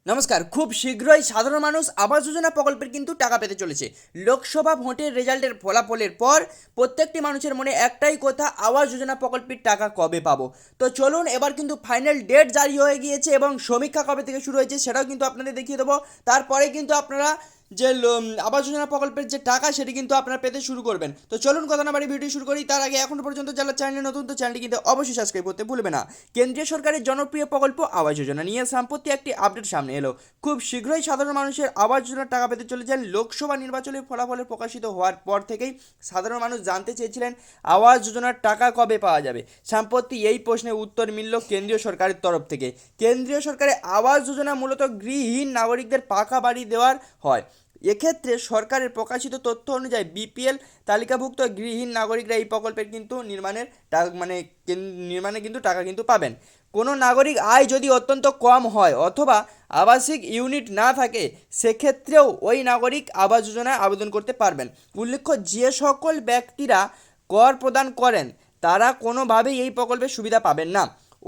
নমস্কার। খুব শীঘ্রই সাধারণ মানুষ আবাস যোজনা প্রকল্পের কিন্তু টাকা পেতে চলেছে। লোকসভা ভোটের রেজাল্টের ফলাফলের পর প্রত্যেকটি মানুষের মনে একটাই কথা, আবাস যোজনা প্রকল্পের টাকা কবে পাবো। তো চলুন, এবার কিন্তু ফাইনাল ডেট জারি হয়ে গিয়েছে এবং সমীক্ষা কবে থেকে শুরু হয়েছে সেটাও কিন্তু আপনাদের দেখিয়ে দেবো। তারপরে কিন্তু আপনারা যে আবাস যোজনা প্রকল্পের যে টাকা সেটি কিন্তু আপনারা পেতে শুরু করবেন। তো চলুন, কথা না বাড়ি ভিডিও শুরু করি। তার আগে এখনো পর্যন্ত যারা চ্যানেলে নতুন, তো চ্যানেলটি কিন্তু অবশ্যই সাবস্ক্রাইব করতে ভুলবে না। কেন্দ্রীয় সরকারের জনপ্রিয় প্রকল্প আবাস যোজনা নিয়ে সম্প্রতি একটি আপডেট সামনে এলো। খুব শীঘ্রই সাধারণ মানুষের আবাস যোজনার টাকা পেতে চলেছেন। লোকসভা নির্বাচনের ফলাফলের প্রকাশিত হওয়ার পর থেকেই সাধারণ মানুষ জানতে চেয়েছিলেন আবাস যোজনার টাকা কবে পাওয়া যাবে। সম্প্রতি এই প্রশ্নের উত্তর মিলল কেন্দ্রীয় সরকারের তরফ থেকে। কেন্দ্রীয় সরকারের আবাস যোজনা মূলত গৃহহীন নাগরিকদের পাকা বাড়ি দেওয়ার হয়। এক্ষেত্রে সরকারের প্রকাশিত তথ্য অনুযায়ী বিপিএল তালিকাভুক্ত গৃহহীন নাগরিকরা এই প্রকল্পের কিন্তু নির্মাণে কিন্তু টাকা কিন্তু পাবেন। কোনো নাগরিক আয় যদি অত্যন্ত কম হয় অথবা আবাসিক ইউনিট না থাকে, সেক্ষেত্রেও ওই নাগরিক আবাস যোজনায় আবেদন করতে পারবেন। উল্লেখ্য, যে সকল ব্যক্তিরা কর প্রদান করেন তারা কোনোভাবেই এই প্রকল্পের সুবিধা পাবেন না।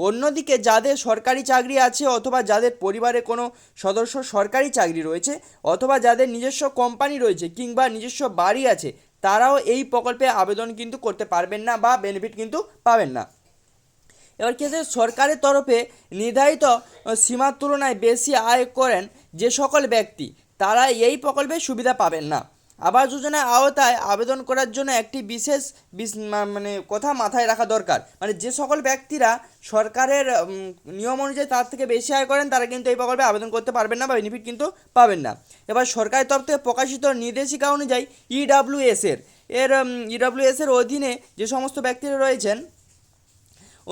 অন্যদিকে যাদের সরকারি চাকরি আছে অথবা যাদের পরিবারে কোনো সদস্য সরকারি চাকরি রয়েছে অথবা যাদের নিজস্ব কোম্পানি রয়েছে কিংবা নিজস্ব বাড়ি আছে, তারাও এই প্রকল্পে আবেদন কিন্তু করতে পারবেন না বা বেনিফিট কিন্তু পাবেন না। এবার ক্ষেত্রে সরকারের তরফে নির্ধারিত সীমার তুলনায় বেশি আয় করেন যে সকল ব্যক্তি, তারা এই প্রকল্পের সুবিধা পাবেন না। আবাস যোজনার আওতায় আবেদন করার জন্য একটি বিশেষ কথা মাথায় রাখা দরকার। যে সকল ব্যক্তিরা সরকারের নিয়ম অনুযায়ী তার থেকে বেশি আয় করেন তারা কিন্তু এই প্রকল্পে আবেদন করতে পারবেন না বা বেনিফিট কিন্তু পাবেন না। এবার সরকারের তরফ থেকে প্রকাশিত নির্দেশিকা অনুযায়ী ইডব্লিউএস এর অধীনে যে সমস্ত ব্যক্তিরা রয়েছেন,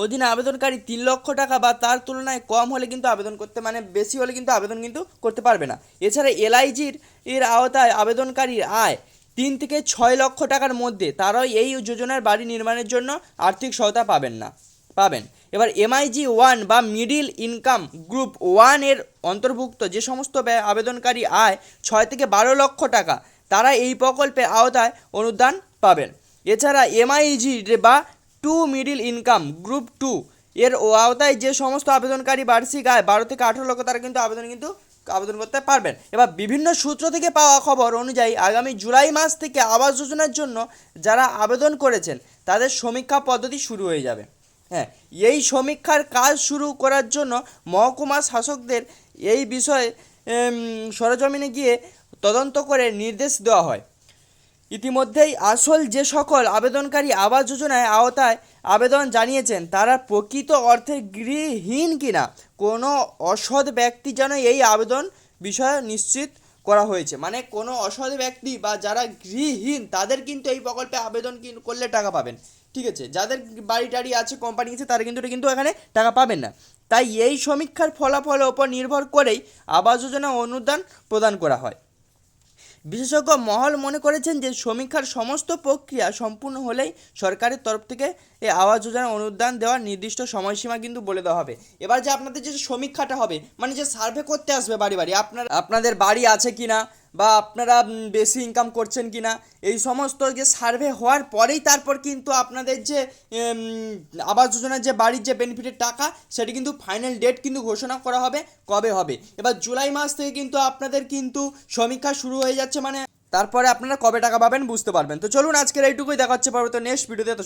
অধীনে আবেদনকারী 3 লক্ষ টাকা বা তার তুলনায় কম হলে কিন্তু আবেদন করতে, বেশি হলে কিন্তু আবেদন কিন্তু করতে পারবে না। এছাড়া এলআইজির আওতায় আবেদনকারীর আয় 3 থেকে 6 লক্ষ টাকার মধ্যে, তারাও এই যোজনার বাড়ি নির্মাণের জন্য আর্থিক সহায়তা পাবেন। এবার MIG 1 বা মিডিল ইনকাম গ্রুপ 1 এর অন্তর্ভুক্ত যে সমস্ত আবেদনকারী আয় 6 থেকে 12 লক্ষ টাকা, তারা এই প্রকল্পের আওতায় অনুদান পাবেন। এছাড়া MIG বা 2 মিডিল ইনকাম গ্রুপ 2 এর আওতায় যে সমস্ত আবেদনকারী বার্ষিক আয় 12 থেকে 18 লক্ষ, তারা কিন্তু আবেদন করতে পারবেন। এবার বিভিন্ন সূত্র থেকে পাওয়া খবর অনুযায়ী আগামী জুলাই মাস থেকে আবাস যোজনার জন্য যারা আবেদন করেছেন তাদের সমীক্ষা পদ্ধতি শুরু হয়ে যাবে। হ্যাঁ, এই সমীক্ষার কাজ শুরু করার জন্য মহকুমা শাসকদের এই বিষয়ে সরেজমিনে গিয়ে তদন্ত করে নির্দেশ দেওয়া হয়। ইতিমধ্যেই আসল যে সকল আবেদনকারী আবাস যোজনায় আওতায় আবেদন জানিয়েছেন তারা প্রকৃত অর্থে গৃহহীন কিনা, কোনো অসৎ ব্যক্তি যেন এই আবেদন বিষয়ে নিশ্চিত করা হয়েছে। কোনো অসৎ ব্যক্তি বা যারা গৃহহীন তাদের কিন্তু এই প্রকল্পে আবেদন করলে টাকা পাবেন। ঠিক আছে, যাদের বাড়ি টাড়ি আছে, কোম্পানি আছে, তারা কিন্তু এখানে টাকা পাবেন না। তাই এই সমীক্ষার ফলাফলের ওপর নির্ভর করেই আবাস যোজনা অনুদান প্রদান করা হয়। বিশেষজ্ঞ মহল মনে করেছেন যে সমীক্ষার সমস্ত প্রক্রিয়া সম্পূর্ণ হলেই সরকারের তরফ থেকে এই আবাস যোজনা অনুদান দেওয়ার নির্দিষ্ট সময়সীমা কিন্তু বলে দেওয়া হবে। এবার যে আপনাদের যে সমীক্ষাটা হবে, যে সার্ভে করতে আসবে বাড়ি বাড়ি, আপনাদের বাড়ি আছে কিনা বা আপনারা বেশি ইনকাম করছেন কিনা, এই সমস্ত যে সার্ভে হওয়ার পরেই তারপর কিন্তু আপনাদের যে আবাস যোজনার যে বাড়ির যে বেনিফিটের টাকা সেটি কিন্তু ফাইনাল ডেট কিন্তু ঘোষণা করা হবে কবে হবে। এবার জুলাই মাস থেকে কিন্তু আপনাদের কিন্তু সমীক্ষা শুরু হয়ে যাচ্ছে, তারপরে আপনারা কবে টাকা পাবেন বুঝতে পারবেন। তো চলুন, আজকের এইটুকুই, দেখা হচ্ছে পরবর্তী নেক্সট ভিডিওতে। তো